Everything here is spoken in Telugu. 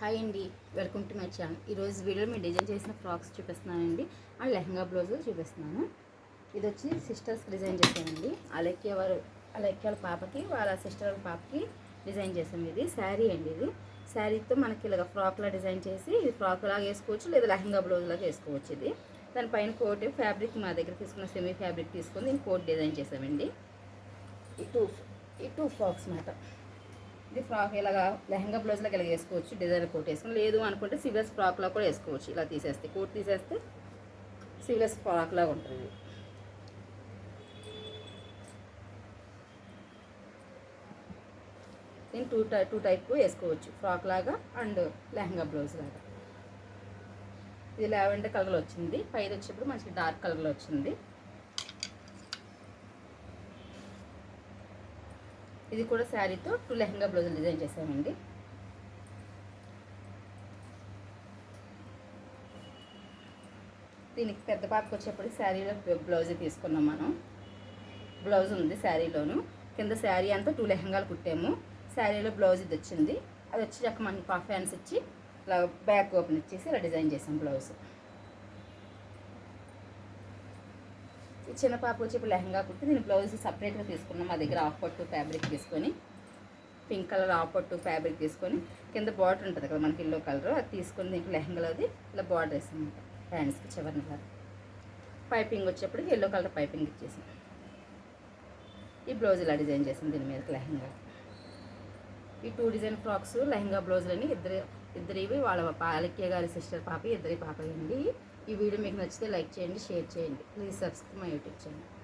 హాయ్ అండి, వెల్కమ్ టు మై ఛానల్. ఈరోజు వీడియోలో మేము డిజైన్ చేసిన ఫ్రాక్స్ చూపిస్తున్నానండి అండ్ లెహంగా బ్లౌజులు చూపిస్తున్నాను. ఇది వచ్చి సిస్టర్స్కి డిజైన్ చేశానండి. అలెక్య వాళ్ళ పాపకి, వాళ్ళ సిస్టర్ వాళ్ళ పాపకి డిజైన్ చేసాము. ఇది శారీ అండి. ఇది శారీతో మనకి ఇలాగ ఫ్రాక్లా డిజైన్ చేసి ఇది ఫ్రాక్ లాగా వేసుకోవచ్చు, లేదా లెహంగా బ్లౌజ్ లాగా వేసుకోవచ్చు. ఇది దానిపైన కోట్ ఫ్యాబ్రిక్ మా దగ్గర తీసుకున్న సెమీ ఫ్యాబ్రిక్ తీసుకొని దీన్ని కోట్ డిజైన్ చేసామండి. ఈ టూ ఫ్రాక్స్ మాట. ఇది ఫ్రాక్ ఇలాగా లెహంగా బ్లౌజ్లోకి ఇలా వేసుకోవచ్చు, డిజైన్ కోట్ వేసుకుని. లేదు అనుకుంటే సివిలస్ ఫ్రాక్లో కూడా వేసుకోవచ్చు. ఇలా తీసేస్తే కోట్ తీసేస్తే సివిలస్ ఫ్రాక్లా ఉంటుంది. దీన్ని టూ టైప్ వేసుకోవచ్చు, ఫ్రాక్ లాగా అండ్ లెహంగా బ్లౌజ్ లాగా. ఇది లావెండర్ కలర్లో వచ్చింది, పైది వచ్చేప్పుడు మంచి డార్క్ కలర్లో వచ్చింది. ఇది కూడా శారీతో టూ లెహంగా బ్లౌజులు డిజైన్ చేసామండి. దీనికి పెద్ద పాపకు వచ్చేప్పటికి శారీలో బ్లౌజ్ తీసుకున్నాం మనం. బ్లౌజ్ ఉంది శారీలోను. కింద శారీ అంతా టూ లెహంగాలు కుట్టాము. శారీలో బ్లౌజ్ ఇది వచ్చింది. అది వచ్చి చక్క మనకి పాఫ్ హ్యాండ్స్ ఇచ్చి ఇలా బ్యాక్ ఓపెన్ ఇచ్చేసి ఇలా డిజైన్ చేసాం బ్లౌజ్. ఈ చిన్న పాప వచ్చి ఇప్పుడు లెహంగా కుట్టి దీని బ్లౌజ్ సపరేట్గా తీసుకున్నాం. మా దగ్గర ఆఫ్ పట్టు ఫ్యాబ్రిక్ తీసుకొని, పింక్ కలర్ ఆఫ్ పట్టు ఫ్యాబ్రిక్ తీసుకొని, కింద బార్డర్ ఉంటుంది కదా మనకి ఎల్లో కలర్, అది తీసుకొని దీనికి లెహంగాలోది ఇలా బార్డర్ వేసాం హ్యాండ్స్కి చివరిగా. పైపింగ్ వచ్చేప్పటికి ఎల్లో కలర్ పైపింగ్ ఇచ్చేసాం. ఈ బ్లౌజ్ ఇలా డిజైన్ చేసాం దీని మీద లెహంగా. ఈ టూ డిజైన్ ఫ్రాక్స్ లెహంగా బ్లౌజులని ఇద్దరివి వాళ్ళ అలెక్య గారి సిస్టర్ పాప, ఇద్దరి పాప అండి. ఈ వీడియో మీకు నచ్చితే లైక్ చేయండి, షేర్ చేయండి. Please subscribe my YouTube channel.